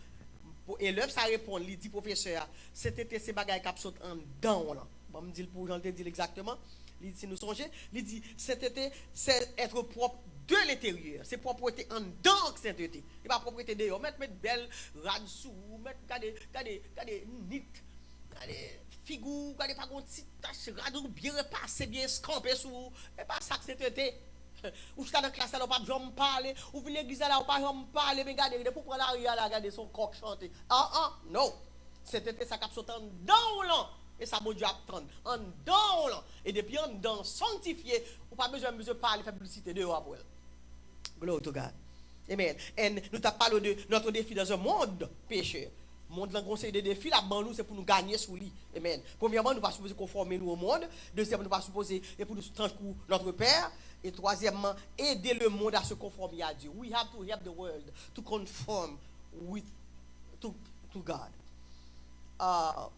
Élève ça répond, il dit professeur, c'était ces bagages qui sautent en dedans là. Bon me dire pour j'en te dire exactement. Il dit si nous songez, il dit c'était c'est être propre de l'intérieur, c'est propreté en dedans que sainteté. Et pas propreté dehors, mettre belle rad sous, mettre garder nit, garder figure, garder pas une petite tache rad bien repassé, bien scampé sous, et pas ça que sainteté. Ou jusqu'à la classe là, pas jamais parler, ou venir l'église là, pas jamais parler, mais regardez, pour prendre la rue là, regarder son coq chanter. Non. C'était ça qui saute en dedans là. Et ça, bon Dieu apprend. En dedans là. Et depuis en dedans, sanctifié, ou pas besoin de parler, faire publicité dehors pour elle. Glory to God. Amen. Et nous t'avons parlé de notre défi dans un monde pécheur. Le monde dans le conseil de défis, là, nous, c'est pour nous gagner sous lui. Amen. Premièrement, nous ne pas supposer conformer nous au monde. Deuxièmement, nous ne pas supposer et pour nous tranquille notre Père. Et troisièmement, aider le monde à se conformer à Dieu. We have to help the world to conform to God.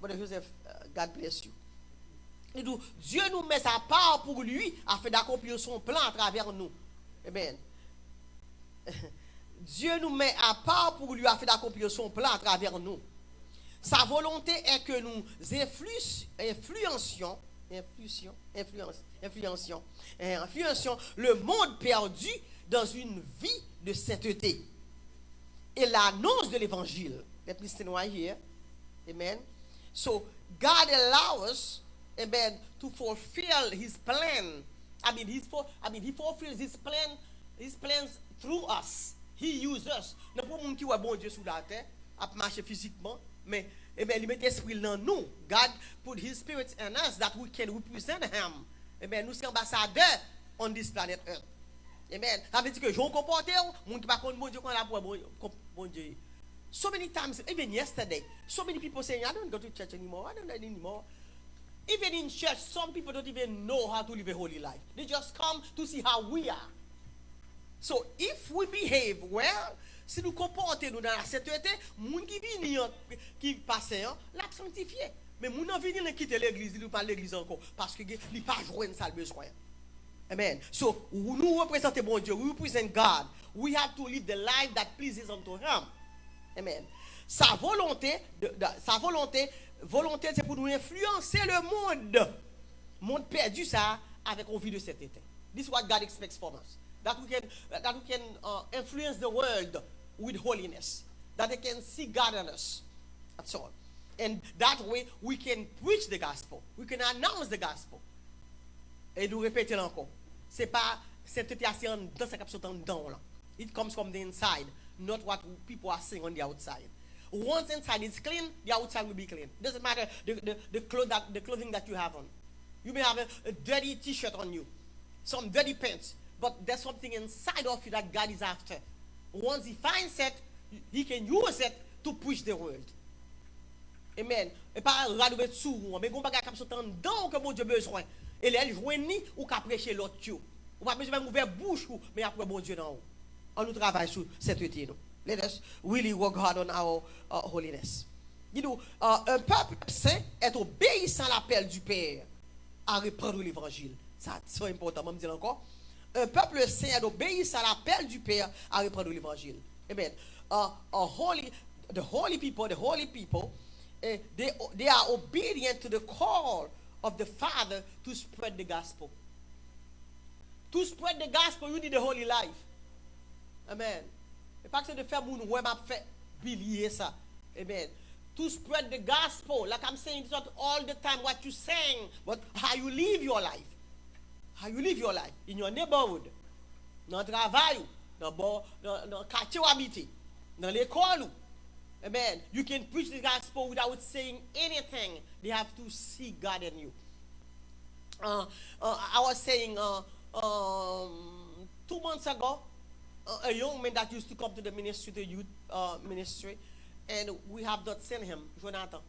Brother Joseph, God bless you. Et donc, Dieu nous met sa part pour lui afin d'accomplir son plan à travers nous. Amen. Dieu nous met à part pour lui afin d'accomplir son plan à travers nous. Sa volonté est que nous influencions le monde perdu dans une vie de sainteté. Et l'annonce de l'évangile. Let me stand right here. Amen. So God allows us, amen, to fulfill His plan. He fulfills His plans through us. He uses us. Nous pas monde qui voit bon Dieu sous la terre, à marcher physiquement, mais Amen. Il met l'esprit dans nous. God put his spirit in us that we can represent him. Amen. Nous sommes ambassadeurs on this planet Earth. Amen. Ça veut dire que je me comporte, mon qui pas contre bon Dieu qu'on a pour bon Dieu. So many times, even yesterday, so many people saying, I don't go to church anymore. I don't learn anymore. Even in church, some people don't even know how to live a holy life. They just come to see how we are. So if we behave well, si nous comportons nous dans la sainteté, moun qui vient qui passe l'a sanctifié. Mais moun nan vient quitter l'église, il pas l'église encore parce que il pas joindre ça besoin. Amen. So nous représentons bon Dieu, we represent God. We have to live the life that pleases unto him. Amen. Sa volonté c'est pour nous influencer le monde. Monde perdu ça avec une vie de sainteté. This is what God expects from us. That we can influence the world with holiness. That they can see God in us. That's all. And that way we can preach the gospel. We can announce the gospel. Et nous répétons encore. C'est pas sainteté assez en dans sa capsule en dedans là. It comes from the inside, not what people are saying on the outside. Once inside is clean, the outside will be clean. Doesn't matter the clothing that you have on. You may have a dirty t-shirt on you, some dirty pants, but there's something inside of you that God is after. Once he finds it, he can use it to push the world. Amen. Et pas radouer sous, mais gon bagay capsule en dedans que mon Dieu besoin. Et les joindre ou qu'a prêcher l'autre. Ou pas besoin ouvrir bouche mais après bon Dieu dans haut. On nous travaille sur cette routine. Let us really work hard on our holiness. You know, un peuple saint est obéissant à l'appel du Père à reprendre l'évangile. Ça, c'est important, je me dis encore. Un peuple saint est obéissant à l'appel du Père à reprendre l'évangile. Amen. The holy people, they are obedient to the call of the Father to spread the gospel. To spread the gospel, you need a holy life. Amen. Et pas que c'est de faire moun ouais m'a fait bilier ça. Amen. To spread the gospel, like I'm saying, it's not all the time what you saying, but how you live your life. How you live your life in your neighborhood, dans le travail, dans le quartier où habiter, dans l'école. Amen. You can preach the gospel without saying anything. They have to see God in you. I was saying 2 months ago, a young man that used to come to the ministry, the youth ministry, and we have not seen him, Jonathan.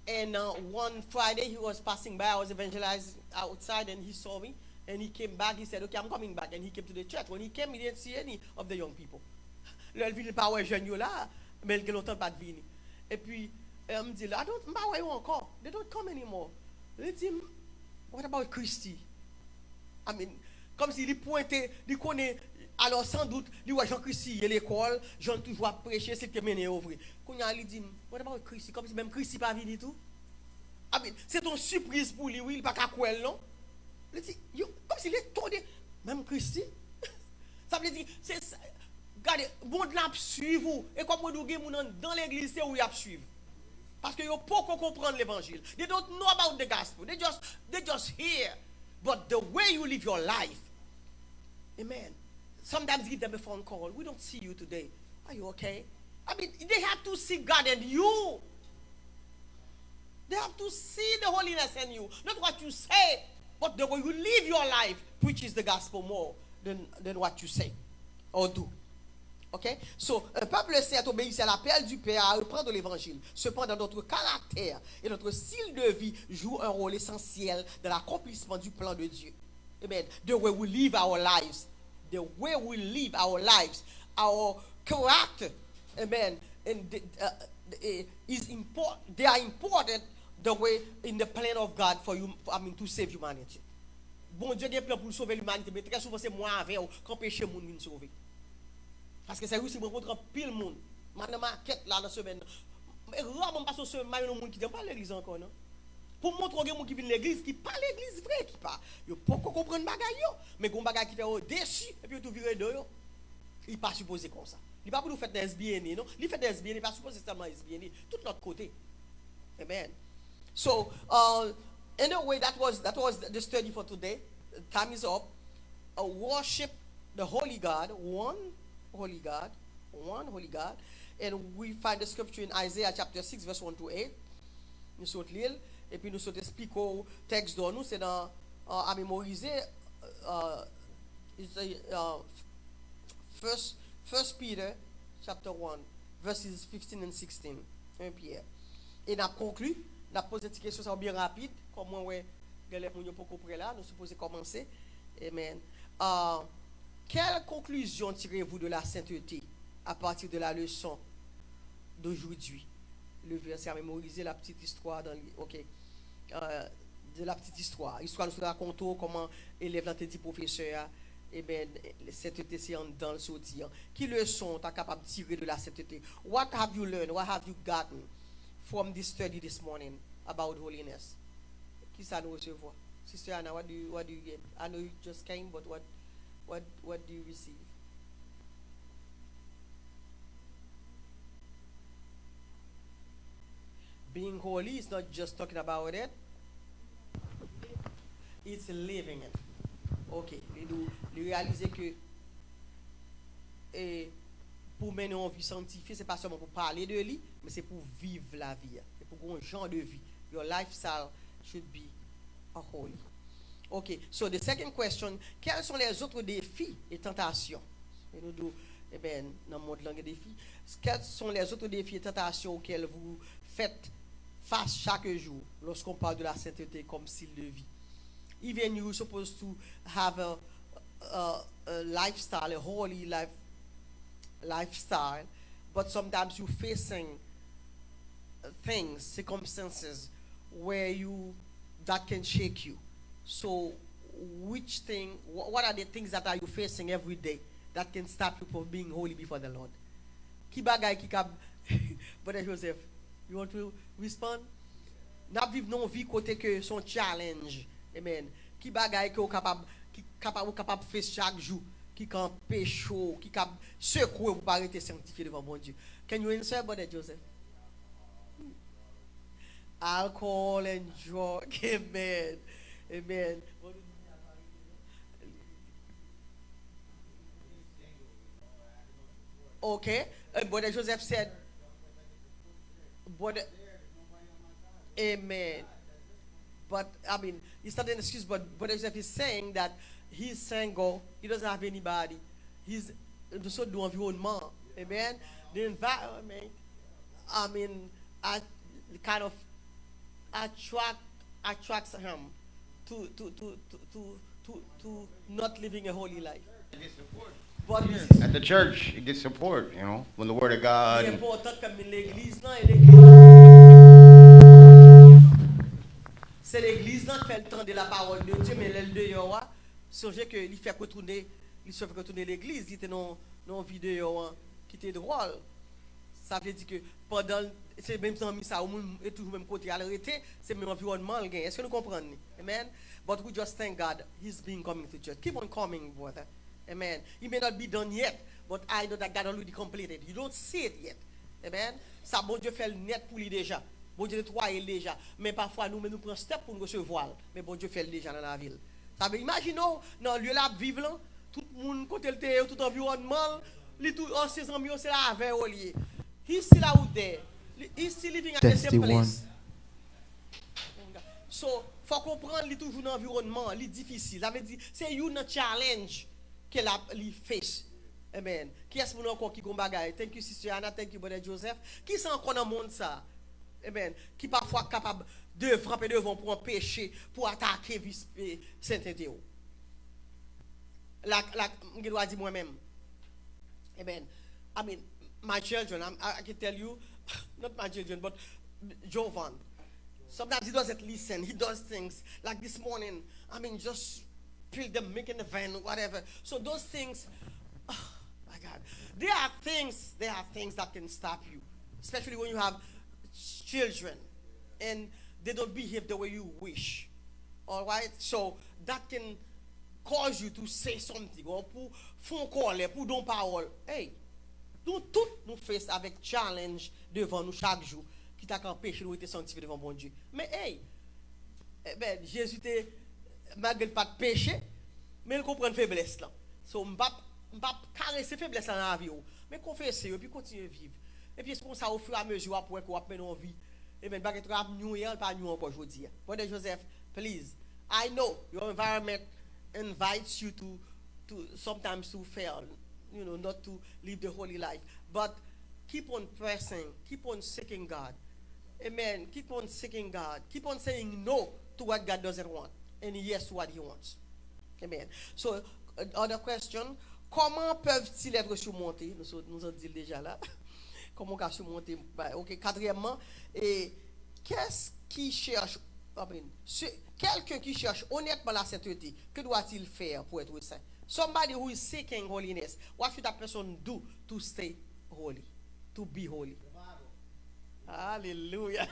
And one Friday he was passing by, I was evangelizing outside, and he saw me, and he came back, he said, okay, I'm coming back, and he came to the church. When he came, he didn't see any of the young people. Le ville pas ouais jeune là, mais il longtemps pas de venir. Et puis me dit là, I don't pas ouais encore. They don't come anymore. Il dit, what about Christy? I mean, comme s'il pointait, il connaît. Alors sans doute, il voit Jean Christy à l'école, Jean toujours prêcher, c'est que mené au vrai. Quand il dit, what about Christy? Comme si même Christy pas venu tout. I mean, c'est une surprise pour lui, oui, il pas qu'à quoi non. Il dit, comme s'il est tourné, même Christy. Ça veut dire, c'est regardez, bon de la suivre et comme vous dites dans l'église c'est où il y a suivre. Parce que yo pas comprendre l'évangile. They don't know about the gospel. They just hear. But the way you live your life. Amen. Sometimes give them a phone call. We don't see you today. Are you okay? I mean, they have to see God in you. They have to see the holiness in you. Not what you say, but the way you live your life preaches the gospel more than what you say or do. Okay? So, un peuple saint obéit à l'appel du Père à reprendre l'évangile. Cependant, notre caractère et notre style de vie jouent un rôle essentiel dans l'accomplissement du plan de Dieu. Amen. The way we live our lives. The way we live our lives. Our character. Amen. And is important. They are important the way in the plan of God for you, to save humanity. Bon Dieu a un plan pour sauver l'humanité, mais très souvent c'est moi avec quand péché moun vient sauver. Parce que c'est aussi pour rencontrer pile monde. Madame ma quête là dans semaine. Mais rarement pas ce maillon monde qui vient pas l'église encore non. Pour montrer aux gens qui viennent l'église qui pas l'église vrai qui pas. Yo pas comprendre bagaille yo, mais gon bagaille qui fait au-dessus et puis tout virer de yo. Il pas supposé comme ça. Il pas pour nous faire des SBN non. Il fait des SBN pas supposé seulement SBN tout l'autre côté. Amen. So, anyway, that was the study for today. Time is up. Worship the holy God, one holy God, one, holy God. And we find the scripture in Isaiah chapter 6, verse 1 to 8. Nous sommes lire, et puis nous sommes expliquer au texte de nous, c'est dans à mémoriser. First Peter chapter 1, verses 15 and 16. 1 Pierre. Et nous avons conclu, nous avons posé une question bien rapide, comme moi, ouais, les gens pour comprendre là, nous supposons commencer. Amen. Quelle conclusion tirez-vous de la sainteté à partir de la leçon d'aujourd'hui? Le verset à mémoriser, la petite histoire dans OK. De la petite histoire. Histoire nous raconte comment élève l'ont dit professeur, et ben sainteté c'est dans le sortir. Qui leçon tu es capable de tirer de la sainteté? What have you learned? What have you gotten from this study this morning about holiness? Qui ça nous recevoir? Sister Anna, what do you get? I know you just came, but what do you receive? Being holy is not just talking about it, it's living it. Ok, de réaliser que pour mener une vie sanctifiée, c'est pas seulement pour parler de lui, mais c'est pour vivre la vie. C'est pour un genre de vie. Your lifestyle should be a holy. Ok, so the second question, quels sont les autres défis et tentations? Et nous, dans le monde langue défis, quels sont les autres défis et tentations auxquels vous faites face chaque jour lorsqu'on parle de la sainteté comme style de vie? Even you're supposed to have a lifestyle, a holy lifestyle, but sometimes you're facing things, circumstances where that can shake you. So, which thing? What are the things that are you facing every day that can stop you from being holy before the Lord? Ki bagay ki kab, Brother Joseph, you want to respond? N'a vivre non vie côté que son challenge. Amen. Qui bagaille que capable faire chaque jour, qui can pécho, qui cap secouer pour pas arrêter sanctifié devant bon Dieu. Can you answer, Brother Joseph? Alcohol and drug. Amen. Amen. Okay. And Brother Joseph said, Brother, Amen. But I mean, it's not an excuse, but Joseph is saying that he's single, he doesn't have anybody. He's so do environment. Amen. The environment, I mean, kind of attracts him to not living a holy life. But At the church, it gets support, when the word of God. c'est important comme l'église, non, et l'église. C'est l'église qui fait le temps de la parole de Dieu, mais l'aile de Yoa, songez que il fait retourner l'église, il était dans une vidéo qui était drôle. Ça veut dire que pendant c'est même temps ça et toujours même côté à l'arrêté, c'est même environnement le gain. Est-ce que nous comprenons? Amen. But we just thank God he's been coming to church. Keep on coming, brother. Amen. It may not be done yet, but I know that God already completed. You don't see it yet. Amen. Ça bon Dieu fait le net pour lui déjà. Bon Dieu nettoie déjà, mais parfois nous prenons step pour nous recevoir, mais bon Dieu fait le déjà dans la ville. Ça veut imaginons dans le lieu là vivre là, tout le monde côté le terre, tout environnement, les tout ses amis c'est là avec au lieu. He's still out there. He's still living at the same place. So, faut comprendre il toujours dans l'environnement, il difficile. Ça veut dire c'est une challenge qu'elle a face. Amen. Qui est-ce que encore qui bagaille? Thank you Sister Anna, thank you Brother Joseph. Qui sont encore dans le monde ça? Amen. Qui parfois capable de frapper devant pour empêcher, pour attaquer sainteté. Je dois dire moi-même. Amen. I mean, my children, I can tell you, not my children, but Jovan. Sometimes he doesn't listen. He does things like this morning. I mean, just pick them, making the van, whatever. So those things, oh my God, there are things that can stop you, especially when you have children and they don't behave the way you wish. All right, so that can cause you to say something or pour font coller pour don parole. Hey, nous tous nous faisons avec challenge devant nous chaque jour qui t'a empêché de être sanctifié devant bon Dieu. Mais hey, Jésus était malgré pas de péché, mais il comprend faiblesse là. So m'pas caresser faiblesse dans la vie. Mais confessez, et puis continuez à vivre. Et puis c'est comme ça au fur et à mesure après qu'on va mener en vie. Et bien, baguette rap new year, pas new encore aujourd'hui. Brother Joseph, please. I know your environment invites you to sometimes to fail, not to live the holy life. But keep on pressing, keep on seeking God. Amen. Keep on seeking God. Keep on saying no to what God doesn't want and yes to what He wants. Amen. So, other question, comment peuvent-ils être surmontés? Nous avons dit déjà là. Comment on peut surmonter? Ok. Quatrièmement, et qu'est-ce qui cherche, quelqu'un qui cherche honnêtement la sainteté, que doit-il faire pour être saint? Somebody who is seeking holiness, what should that person do to stay holy, to be holy? Hallelujah.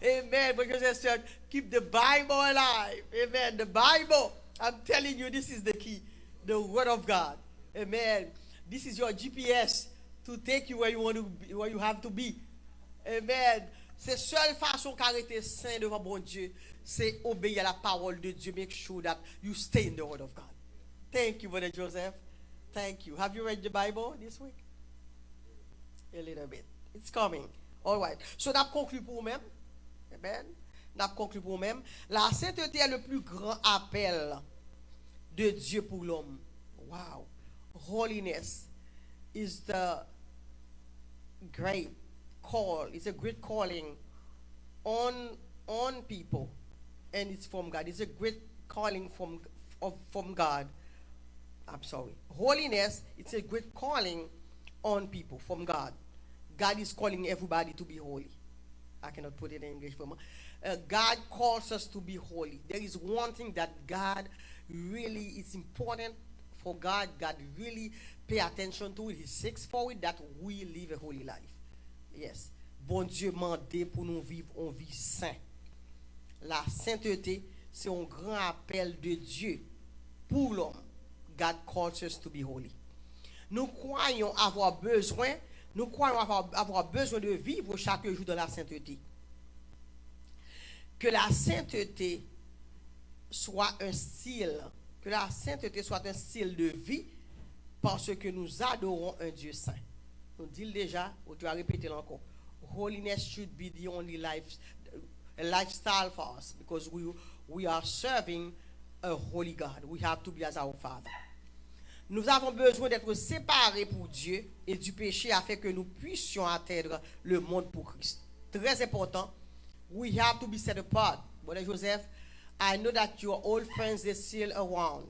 Amen. Because I said, keep the Bible alive. Amen. The Bible. I'm telling you, this is the key. The Word of God. Amen. This is your GPS to take you where you want to be, where you have to be. Amen. C'est seule façon qu'arrêter saint devant bon Dieu, c'est obéir à la parole de Dieu. Make sure that you stay in the Word of God. Thank you, Brother Joseph. Thank you. Have you read the Bible this week? A little bit. It's coming. All right. So, n'a conclu pour nous-mêmes. Amen. N'a conclu pour nous-mêmes. La sainteté est le plus grand appel de Dieu pour l'homme. Wow. Holiness is the great call. It's a great calling on people. And it's from God. It's a great calling from God. I'm sorry. Holiness, it's a great calling on people from God. God is calling everybody to be holy. I cannot put it in English for me. God calls us to be holy. There is one thing that God really, it's important for God. God really pay attention to it. He seeks for it that we live a holy life. Yes. Bon Dieu mandé pour nous vivre en vie saint. La sainteté, c'est un grand appel de Dieu pour l'homme. God calls us to be holy. Nous croyons avoir besoin de vivre chaque jour dans la sainteté. Que la sainteté soit un style, de vie parce que nous adorons un Dieu saint. Nous disons déjà, ou tu vas répéter encore. Holiness should be the only lifestyle for us because we are serving a holy God. We have to be as our Father. Nous avons besoin d'être séparés pour Dieu et du péché afin que nous puissions atteindre le monde pour Christ. Très important. We have to be set apart. Brother Joseph, I know that your old friends are still around.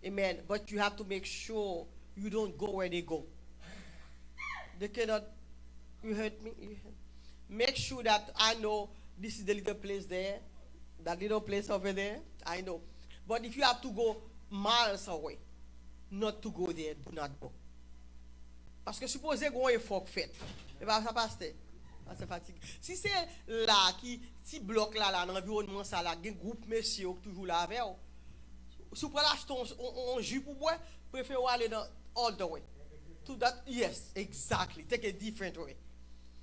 Amen. But you have to make sure you don't go where they go. They cannot. You heard me? Make sure that I know this is the little place there, that little place over there. I know. But if you have to go miles away, not to go there, do not go. Parce que supposez qu'on ait effort fait. Et bien ça passe. C'est fatigué. Si c'est là qui petit bloc là dans l'environnement ça là, un groupe messieurs toujours là avec. Si vous prenez acheter un jus pour boire, préférez aller dans all the way. To that, yes, exactly. Take a different way.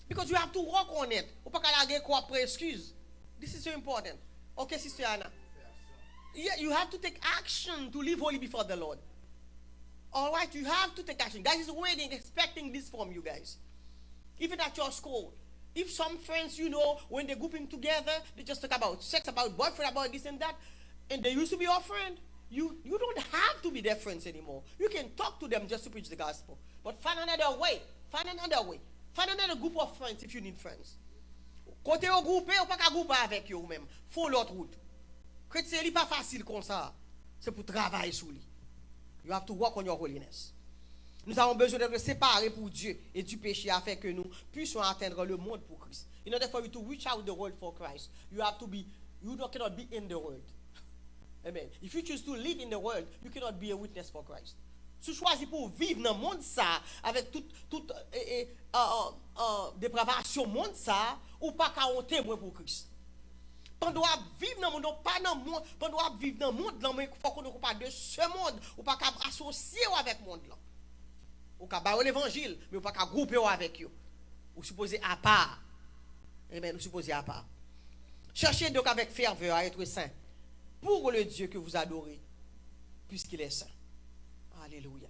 Because you have to work on it. Ou pas qu'à la quoi après excuse. This is so important. Okay, Sister Anna. Yeah, you have to take action to live holy before the Lord. All right, you have to take action. God is waiting, expecting this from you guys. Even at your school. If some friends, when they're grouping together, they just talk about sex, about boyfriend, about this and that, and they used to be your friend, you don't have to be their friends anymore. You can talk to them just to preach the gospel. But find another way. Find another group of friends if you need friends. Côté au groupe, ou pas qu'à grouper avec eux même. Faut l'autre route. Chrétien, c'est pas facile comme ça. C'est pour travailler sur lui. You have to work on your holiness. Nous avons besoin d'être séparés pour Dieu et du péché afin que nous puissions atteindre le monde pour Christ. In order for you to reach out the world for Christ, you cannot be in the world. Amen. If you choose to live in the world, you cannot be a witness for Christ. Si tu choisis pour vivre dans le monde ça, avec toute dépravation monde ça, ou pas qu'à un témoin pour Christ. Pendant vivre dans le monde, pas dans le monde, pendant vivre dans le monde, il faut qu'on ne parle pas de ce monde, ou pas qu'à associer avec le monde là. Ou qu'à parler l'évangile, mais ou pas qu'à grouper avec eux. Ou supposé à part. Amen, ou supposé à part. Cherchez donc avec ferveur à être saint pour le Dieu que vous adorez, puisqu'il est saint. Alléluia.